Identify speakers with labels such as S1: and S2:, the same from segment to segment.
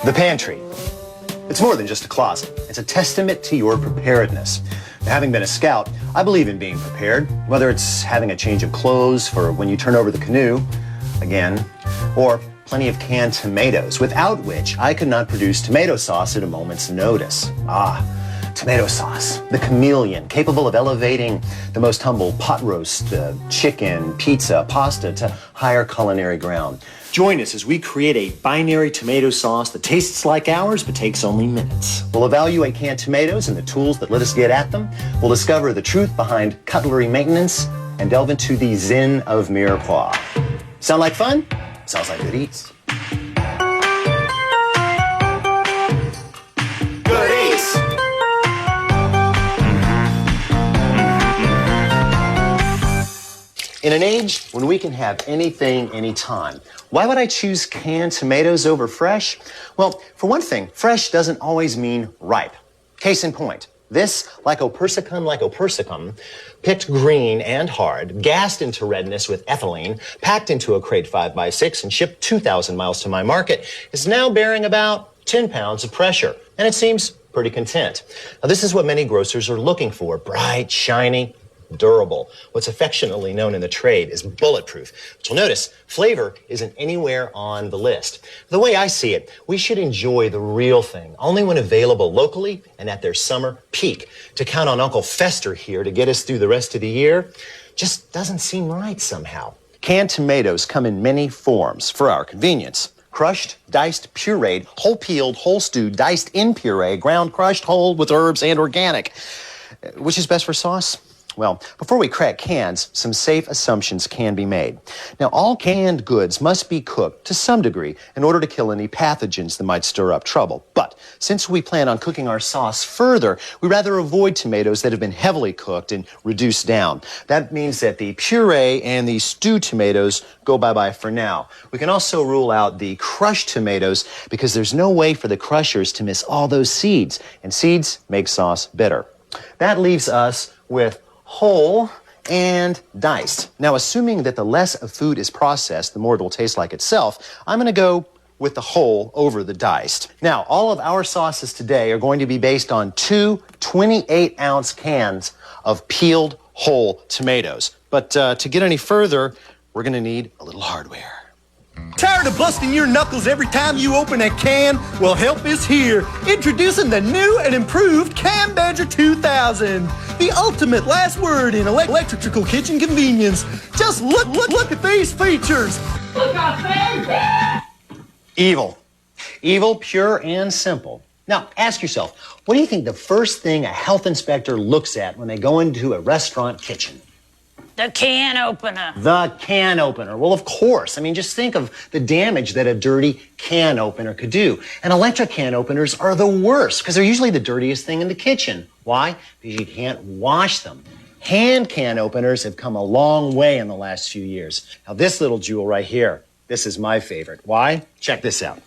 S1: The pantry. It's more than just a closet. It's a testament to your preparedness. Having been a scout, I believe in being prepared, whether it's having a change of clothes for when you turn over the canoe, again, or plenty of canned tomatoes, without which I could not produce tomato sauce at a moment's notice. Tomato sauce, the chameleon, capable of elevating the most humble pot roast, chicken, pizza, pasta to higher culinary ground. Join us as we create a binary tomato sauce that tastes like ours but takes only minutes. We'll evaluate canned tomatoes and the tools that let us get at them. We'll discover the truth behind cutlery maintenance and delve into the zen of mirepoix. Sound like fun? Sounds like good eats. In an age when we can have anything, anytime, why would I choose canned tomatoes over fresh? Well, for one thing, fresh doesn't always mean ripe. Case in point, this lycopersicum, picked green and hard, gassed into redness with ethylene, packed into a crate 5x6 and shipped 2,000 miles to my market, is now bearing about 10 pounds of pressure, and it seems pretty content. Now, this is what many grocers are looking for: bright, shiny, durable. What's affectionately known in the trade is bulletproof. But you'll notice flavor isn't anywhere on the list. The way I see it, we should enjoy the real thing only when available locally and at their summer peak. To count on Uncle Fester here to get us through the rest of the year just doesn't seem right somehow. Canned tomatoes come in many forms for our convenience: crushed, diced, pureed, whole peeled, whole stewed, diced in puree, ground, crushed, whole with herbs, and organic. Which is best for sauce? Well, before we crack cans, some safe assumptions can be made. Now, all canned goods must be cooked to some degree in order to kill any pathogens that might stir up trouble. But since we plan on cooking our sauce further, we rather avoid tomatoes that have been heavily cooked and reduced down. That means that the puree and the stewed tomatoes go bye-bye for now. We can also rule out the crushed tomatoes because there's no way for the crushers to miss all those seeds, and seeds make sauce bitter. That leaves us with whole and diced. Now, assuming that the less a food is processed, the more it will taste like itself, I'm going to go with the whole over the diced. Now, all of our sauces today are going to be based on 2 28-ounce cans of peeled whole tomatoes. But to get any further, we're going to need a little hardware.
S2: Tired of busting your knuckles every time you open a can? Well, help is here. Introducing the new and improved Can Badger 2000. The ultimate last word in electrical kitchen convenience. Just look at these features.
S3: Look out, baby!
S1: Evil. Evil, pure, and simple. Now, ask yourself, what do you think the first thing a health inspector looks at when they go into a restaurant kitchen?
S3: The can opener.
S1: The can opener. Well, of course. I mean, just think of the damage that a dirty can opener could do. And electric can openers are the worst because they're usually the dirtiest thing in the kitchen. Why? Because you can't wash them. Hand can openers have come a long way in the last few years. Now, this little jewel right here, this is my favorite. Why? Check this out.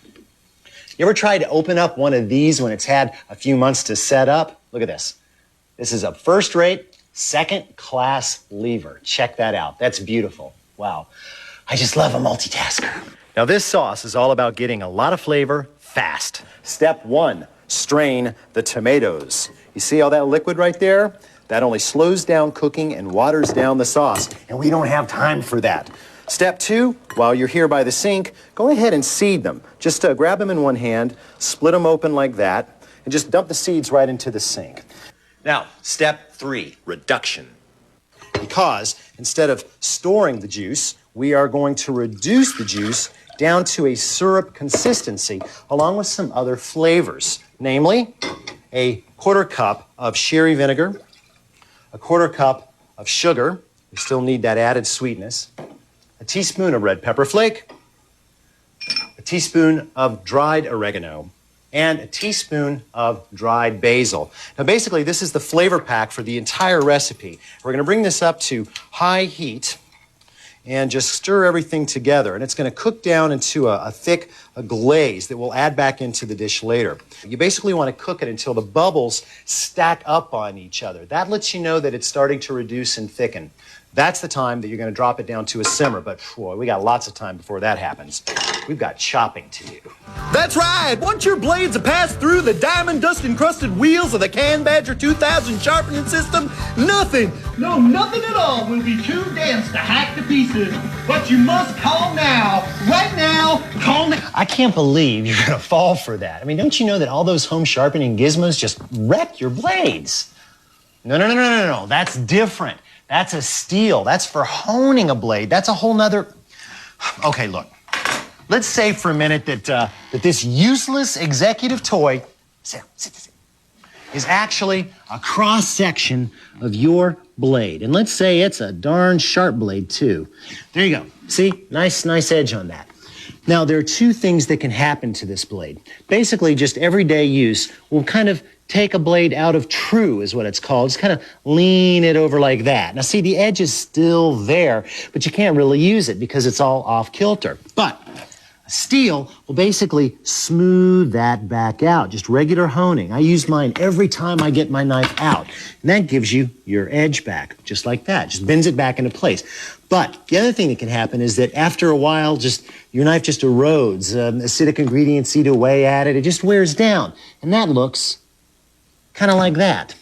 S1: You ever tried to open up one of these when it's had a few months to set up? Look at this. This is a first-rate, second-class lever. Check that out. That's beautiful. Wow. I just love a multitasker. Now, this sauce is all about getting a lot of flavor fast. Step 1, strain the tomatoes. You see all that liquid right there? That only slows down cooking and waters down the sauce, and we don't have time for that. Step 2, while you're here by the sink, go ahead and seed them. Just grab them in one hand, split them open like that, and just dump the seeds right into the sink. Now, step 3, reduction. Because instead of storing the juice, we are going to reduce the juice down to a syrup consistency along with some other flavors, namely a 1/4 cup of sherry vinegar, a 1/4 cup of sugar, we still need that added sweetness, a teaspoon of red pepper flake, a teaspoon of dried oregano, and a teaspoon of dried basil. Now, basically, this is the flavor pack for the entire recipe. We're going to bring this up to high heat and just stir everything together. And it's going to cook down into a thick glaze that we'll add back into the dish later. You basically want to cook it until the bubbles stack up on each other. That lets you know that it's starting to reduce and thicken. That's the time that you're going to drop it down to a simmer. But boy, we got lots of time before that happens. We've got chopping to do.
S2: That's right. Once your blades have passed through the diamond dust encrusted wheels of the Can Badger 2000 sharpening system, nothing at all will be too dense to hack to pieces. But you must call now. Right now, call now.
S1: I can't believe you're going to fall for that. I mean, don't you know that all those home sharpening gizmos just wreck your blades? No. That's different. That's a steel. That's for honing a blade. That's a whole nother... Okay, look. Let's say for a minute that this useless executive toy, sit, is actually a cross-section of your blade. And let's say it's a darn sharp blade, too. There you go. See? Nice edge on that. Now, there are two things that can happen to this blade. Basically, just everyday use will kind of take a blade out of true, is what it's called. Just kind of lean it over like that. Now, see, the edge is still there, but you can't really use it because it's all off kilter. But steel will basically smooth that back out, just regular honing. I use mine every time I get my knife out. And that gives you your edge back, just like that. Just bends it back into place. But the other thing that can happen is that after a while, your knife just erodes. Acidic ingredients eat away at it. It just wears down. And that looks kind of like that.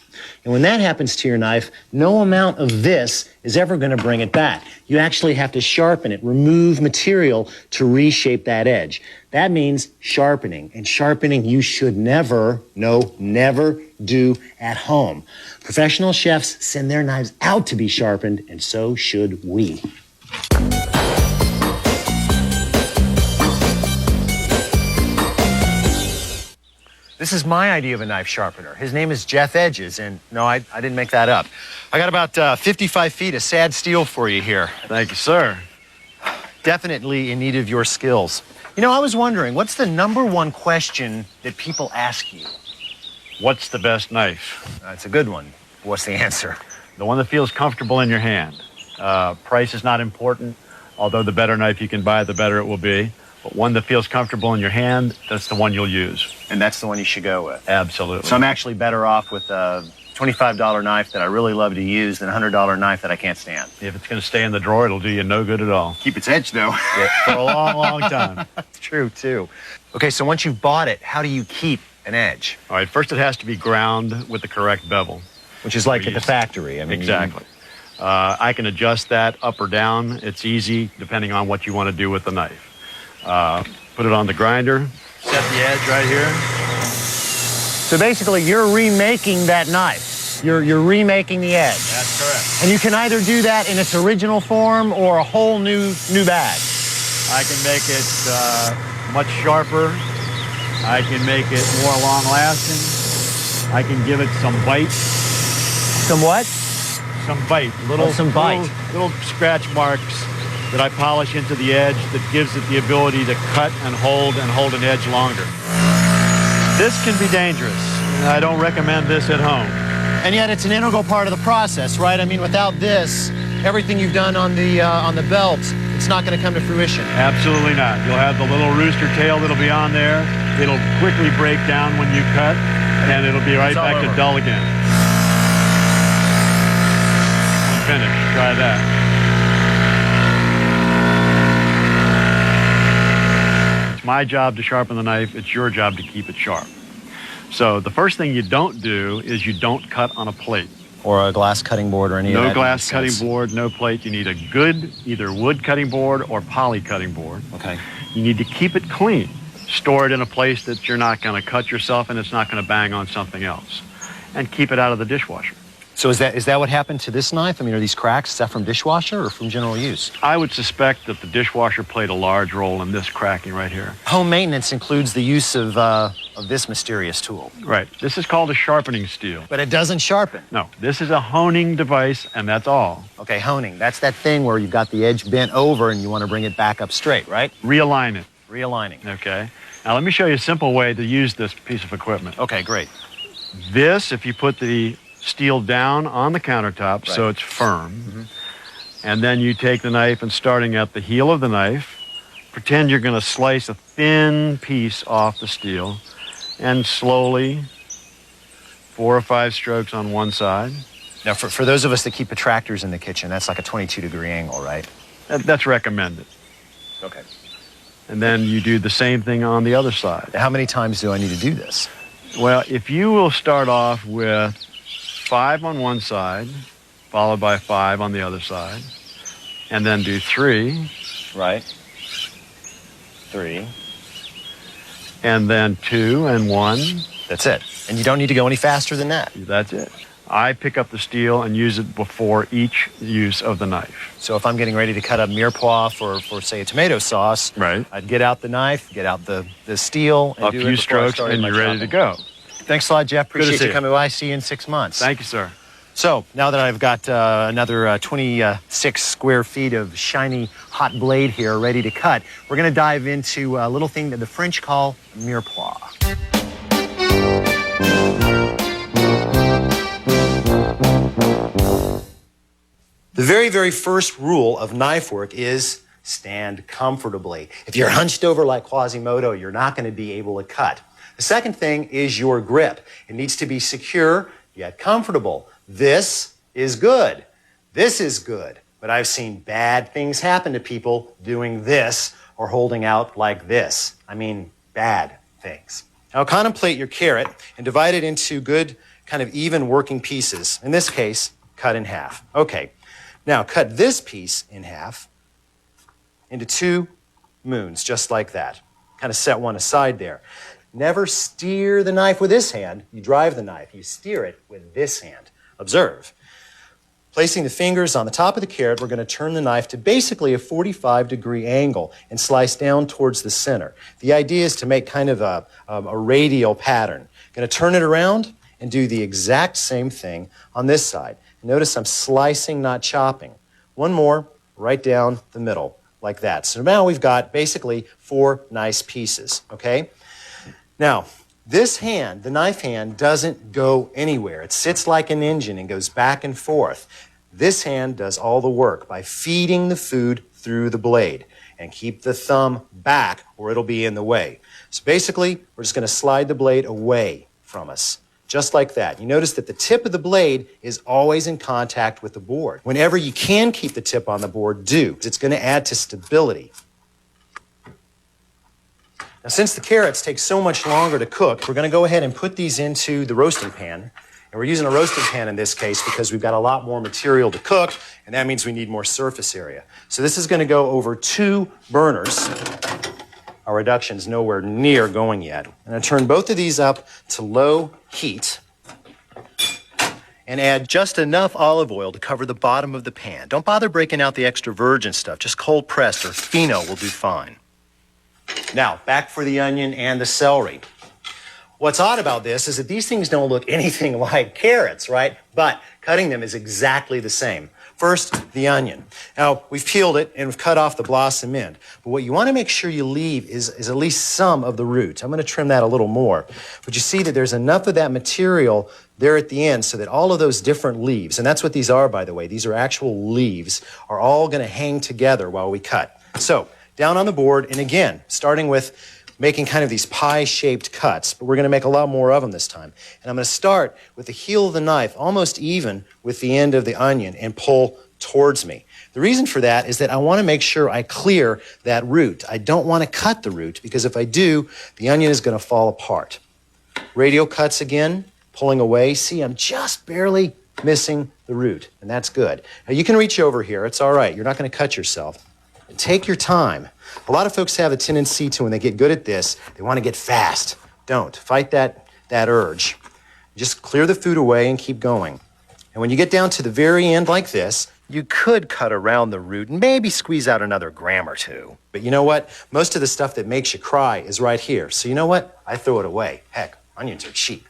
S1: And when that happens to your knife, no amount of this is ever going to bring it back. You actually have to sharpen it, remove material to reshape that edge. That means sharpening. And sharpening you should never do at home. Professional chefs send their knives out to be sharpened, and so should we. This is my idea of a knife sharpener. His name is Jeff Edges, and no, I didn't make that up. I got about 55 feet of sad steel for you here.
S4: Thank you, sir.
S1: Definitely in need of your skills. You know, I was wondering, what's the #1 question that people ask you?
S4: What's the best knife?
S1: That's a good one. What's the answer?
S4: The one that feels comfortable in your hand. Price is not important, although the better knife you can buy, the better it will be. But one that feels comfortable in your hand, that's the one you'll use.
S1: And that's the one you should go with.
S4: Absolutely.
S1: So I'm actually better off with a $25 knife that I really love to use than a $100 knife that I can't stand.
S4: If it's going to stay in the drawer, it'll do you no good at all.
S1: Keep its edge, though.
S4: Yeah, for a long, long time.
S1: That's true, too. Okay, so once you've bought it, how do you keep an edge?
S4: All right, first it has to be ground with the correct bevel.
S1: Which is like at the factory. I mean,
S4: exactly. I can adjust that up or down. It's easy depending on what you want to do with the knife. Put it on the grinder, set the edge right here.
S1: So basically, you're remaking that knife. You're remaking the edge.
S4: That's correct.
S1: And you can either do that in its original form or a whole new bag.
S4: I can make it much sharper. I can make it more long-lasting. I can give it some bite.
S1: Some what?
S4: Some bite.
S1: Some bite.
S4: Little scratch marks that I polish into the edge that gives it the ability to cut and hold an edge longer. This can be dangerous. I don't recommend this at home.
S1: And yet it's an integral part of the process, right? I mean, without this, everything you've done on the belt, it's not going to come to fruition.
S4: Absolutely not. You'll have the little rooster tail that'll be on there. It'll quickly break down when you cut, and it'll be right back to dull again. Finished. Try that. It's my job to sharpen the knife. It's your job to keep it sharp. So the first thing you don't do is you don't cut on a plate.
S1: Or a glass cutting board or any of that.
S4: No glass cutting board, no plate. You need a good either wood cutting board or poly cutting board.
S1: Okay. You
S4: need to keep it clean. Store it in a place that you're not going to cut yourself and it's not going to bang on something else. And keep it out of the dishwasher.
S1: So is that what happened to this knife? I mean, are these cracks, is that from dishwasher or from general use?
S4: I would suspect that the dishwasher played a large role in this cracking right here.
S1: Home maintenance includes the use of this mysterious tool.
S4: Right. This is called a sharpening steel.
S1: But it doesn't sharpen.
S4: No, this is a honing device, and that's all.
S1: Okay, honing. That's that thing where you've got the edge bent over and you want to bring it back up straight, right?
S4: Realign it.
S1: Realigning.
S4: Okay. Now, let me show you a simple way to use this piece of equipment.
S1: Okay, great.
S4: This, if you put the steel down on the countertop, right, so it's firm, and then you take the knife and starting at the heel of the knife, pretend you're going to slice a thin piece off the steel, and slowly, 4 or 5 strokes on one side,
S1: Now, for those of us that keep protractors in the kitchen, that's like a 22-degree angle, right?
S4: That's recommended.
S1: Okay.
S4: And then you do the same thing on the other side.
S1: How many times do I need to do this?
S4: Well, if you will start off with 5 on one side, followed by 5 on the other side, and then do 3.
S1: Right. 3.
S4: And then 2 and 1.
S1: That's it. And you don't need to go any faster than that.
S4: That's it. I pick up the steel and use it before each use of the knife.
S1: So if I'm getting ready to cut up mirepoix for say, a tomato sauce,
S4: Right.
S1: I'd get out the knife, get out the steel, and
S4: A
S1: do it
S4: few
S1: before I
S4: strokes,
S1: started
S4: and
S1: my
S4: you're ready to
S1: chopping.
S4: go.
S1: Thanks a lot, Jeff.
S4: Good to
S1: Appreciate
S4: see
S1: you
S4: you.
S1: coming by. See you in 6 months.
S4: Thank you, sir.
S1: So now that I've got another 26 square feet of shiny hot blade here ready to cut, we're going to dive into a little thing that the French call mirepoix. The very, very first rule of knife work is stand comfortably. If you're hunched over like Quasimodo, you're not going to be able to cut. The second thing is your grip. It needs to be secure yet comfortable. This is good. This is good. But I've seen bad things happen to people doing this or holding out like this. I mean, bad things. Now contemplate your carrot and divide it into good, kind of even working pieces. In this case, cut in half. Okay. Now cut this piece in half into 2 moons, just like that. Kind of set one aside there. Never steer the knife with this hand. You drive the knife. You steer it with this hand. Observe. Placing the fingers on the top of the carrot, we're going to turn the knife to basically a 45-degree angle and slice down towards the center. The idea is to make kind of a radial pattern. Going to turn it around and do the exact same thing on this side. Notice I'm slicing, not chopping. One more, right down the middle, like that. So now we've got basically 4 nice pieces, okay? Now, this hand, the knife hand, doesn't go anywhere. It sits like an engine and goes back and forth. This hand does all the work by feeding the food through the blade. And keep the thumb back or it'll be in the way. So basically, we're just going to slide the blade away from us. Just like that. You notice that the tip of the blade is always in contact with the board. Whenever you can keep the tip on the board, do. It's going to add to stability. Now, since the carrots take so much longer to cook, we're going to go ahead and put these into the roasting pan. And we're using a roasting pan in this case because we've got a lot more material to cook, and that means we need more surface area. So this is going to go over 2 burners. Our reduction's nowhere near going yet. I'm going to turn both of these up to low heat and add just enough olive oil to cover the bottom of the pan. Don't bother breaking out the extra virgin stuff. Just cold pressed or fino will do fine. Now, back for the onion and the celery. What's odd about this is that these things don't look anything like carrots, right? But cutting them is exactly the same. First, the onion. Now, we've peeled it and we've cut off the blossom end. But what you want to make sure you leave is at least some of the root. I'm going to trim that a little more. But you see that there's enough of that material there at the end so that all of those different leaves, and that's what these are, by the way, these are actual leaves, are all going to hang together while we cut. So, down on the board, and again, starting with making kind of these pie-shaped cuts, but we're going to make a lot more of them this time. And I'm going to start with the heel of the knife almost even with the end of the onion and pull towards me. The reason for that is that I want to make sure I clear that root. I don't want to cut the root because if I do, the onion is going to fall apart. Radial cuts again, pulling away. See, I'm just barely missing the root, and that's good. Now, you can reach over here. It's all right. You're not going to cut yourself. Take your time. A lot of folks have a tendency to, when they get good at this, they want to get fast. Don't. Fight that urge. Just clear the food away and keep going. And when you get down to the very end like this, you could cut around the root and maybe squeeze out another gram or 2. But you know what? Most of the stuff that makes you cry is right here. So you know what? I throw it away. Heck, onions are cheap.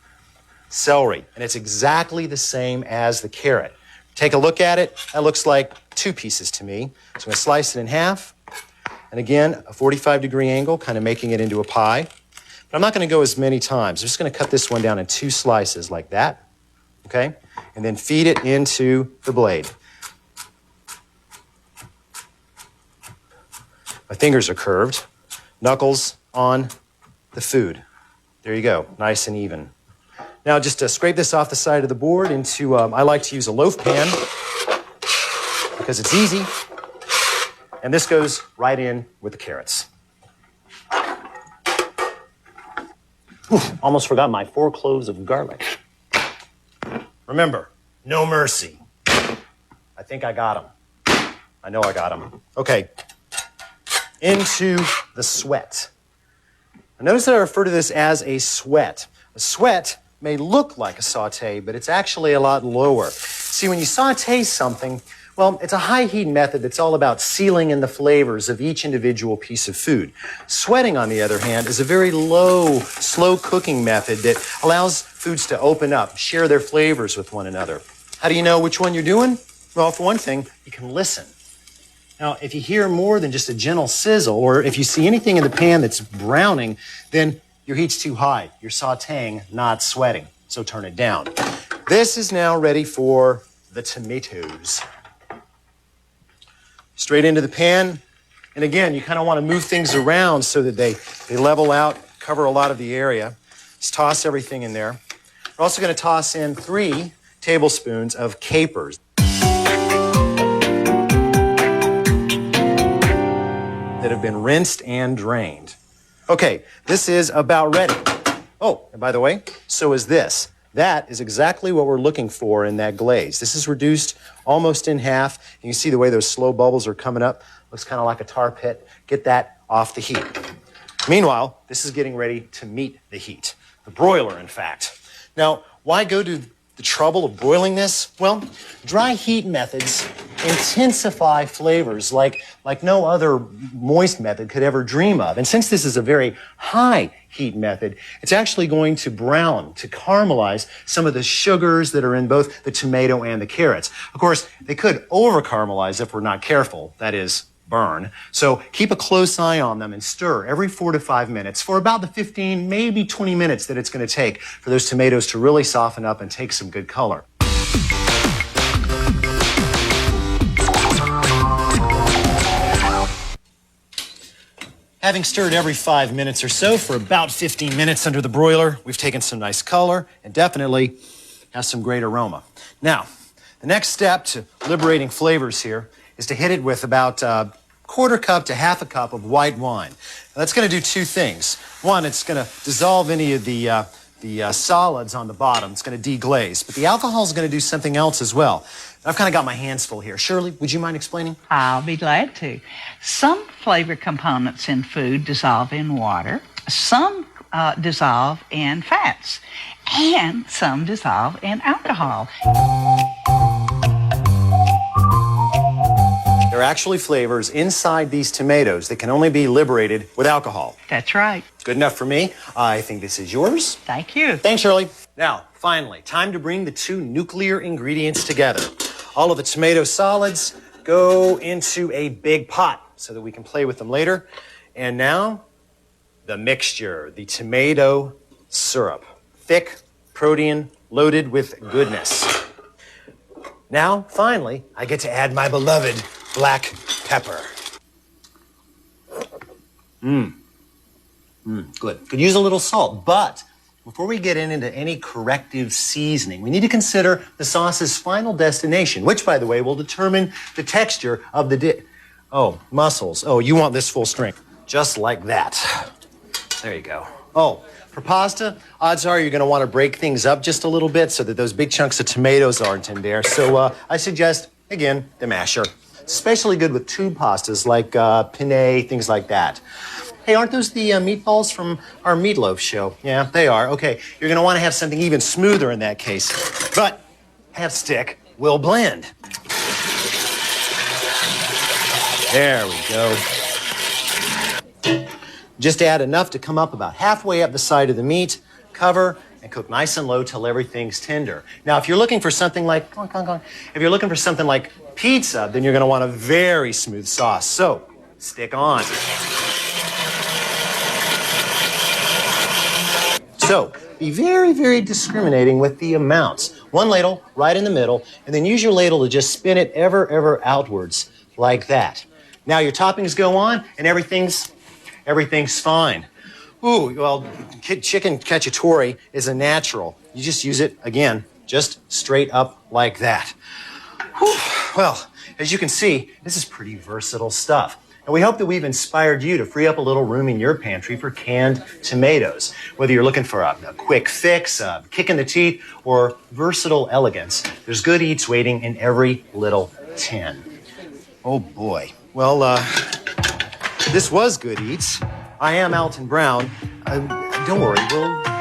S1: Celery. And it's exactly the same as the carrot. Take a look at it. That looks like 2 pieces to me. So I'm going to slice it in half. And again, a 45-degree angle, kind of making it into a pie. But I'm not going to go as many times. I'm just going to cut this one down in 2 slices like that. Okay? And then feed it into the blade. My fingers are curved. Knuckles on the food. There you go. Nice and even. Now just scrape this off the side of the board into, I like to use a loaf pan because it's easy. And this goes right in with the carrots. Oof, almost forgot my 4 cloves of garlic. Remember, no mercy. I think I got them. I know I got them. Okay, into the sweat. Now notice that I refer to this as a sweat. A sweat may look like a saute, but it's actually a lot lower. See, when you saute something, well, it's a high heat method that's all about sealing in the flavors of each individual piece of food. Sweating, on the other hand, is a very low, slow cooking method that allows foods to open up, share their flavors with one another. How do you know which one you're doing? Well, for one thing, you can listen. Now, if you hear more than just a gentle sizzle, or if you see anything in the pan that's browning, then your heat's too high. You're sauteing, not sweating. So turn it down. This is now ready for the tomatoes. Straight into the pan. And again, you kind of want to move things around so that they level out, cover a lot of the area. Just toss everything in there. We're also going to toss in 3 tablespoons of capers that have been rinsed and drained. Okay, this is about ready. Oh, and by the way, so is this. That is exactly what we're looking for in that glaze. This is reduced almost in half. And you see the way those slow bubbles are coming up. Looks kind of like a tar pit. Get that off the heat. Meanwhile, this is getting ready to meet the heat. The broiler, in fact. Now, why go to the trouble of broiling this? Well, dry heat methods intensify flavors like no other moist method could ever dream of. And since this is a very high heat method, it's actually going to brown, to caramelize some of the sugars that are in both the tomato and the carrots. Of course, they could over-caramelize if we're not careful, that is, burn. So keep a close eye on them and stir every 4 to 5 minutes for about the 15, maybe 20 minutes that it's going to take for those tomatoes to really soften up and take some good color. Having stirred every 5 minutes or so for about 15 minutes under the broiler, we've taken some nice color and definitely has some great aroma. Now, the next step to liberating flavors here is to hit it with about a 1/4 cup to 1/2 cup of white wine. Now, that's going to do 2 things. One, it's going to dissolve any of the solids on the bottom. It's going to deglaze. But the alcohol is going to do something else as well. I've kind of got my hands full here. Shirley, would you mind explaining?
S5: I'll be glad to. Some flavor components in food dissolve in water. Some dissolve in fats. And some dissolve in alcohol.
S1: There are actually flavors inside these tomatoes that can only be liberated with alcohol.
S5: That's right.
S1: Good enough for me. I think this is yours.
S5: Thank you.
S1: Thanks, Shirley. Now, finally, time to bring the 2 nuclear ingredients together. All of the tomato solids go into a big pot so that we can play with them later. And now, the mixture, the tomato syrup. Thick, protein, loaded with goodness. Now, finally, I get to add my beloved black pepper. Good. Could use a little salt, but before we get into any corrective seasoning, we need to consider the sauce's final destination, which, by the way, will determine the texture of the dish. Oh, mussels. Oh, you want this full strength. Just like that. There you go. Oh, for pasta, odds are you're going to want to break things up just a little bit so that those big chunks of tomatoes aren't in there. So I suggest, again, the masher. It's especially good with tube pastas like penne, things like that. Hey, aren't those the meatballs from our meatloaf show? Yeah, they are. Okay, you're going to want to have something even smoother in that case. But have stick will blend. There we go. Just add enough to come up about halfway up the side of the meat, cover, and cook nice and low till everything's tender. Now, if you're looking for something like, if you're looking for something like pizza, then you're going to want a very smooth sauce. So, stick on. So, be very, very discriminating with the amounts. 1 ladle right in the middle, and then use your ladle to just spin it ever outwards like that. Now your toppings go on, and everything's fine. Ooh, well, chicken cacciatore is a natural. you just use it, again, just straight up like that. Whew. Well, as you can see, this is pretty versatile stuff. And we hope that we've inspired you to free up a little room in your pantry for canned tomatoes. Whether you're looking for a quick fix, a kick in the teeth, or versatile elegance, there's good eats waiting in every little tin. Oh boy. Well, this was Good Eats. I am Alton Brown. Don't worry, we'll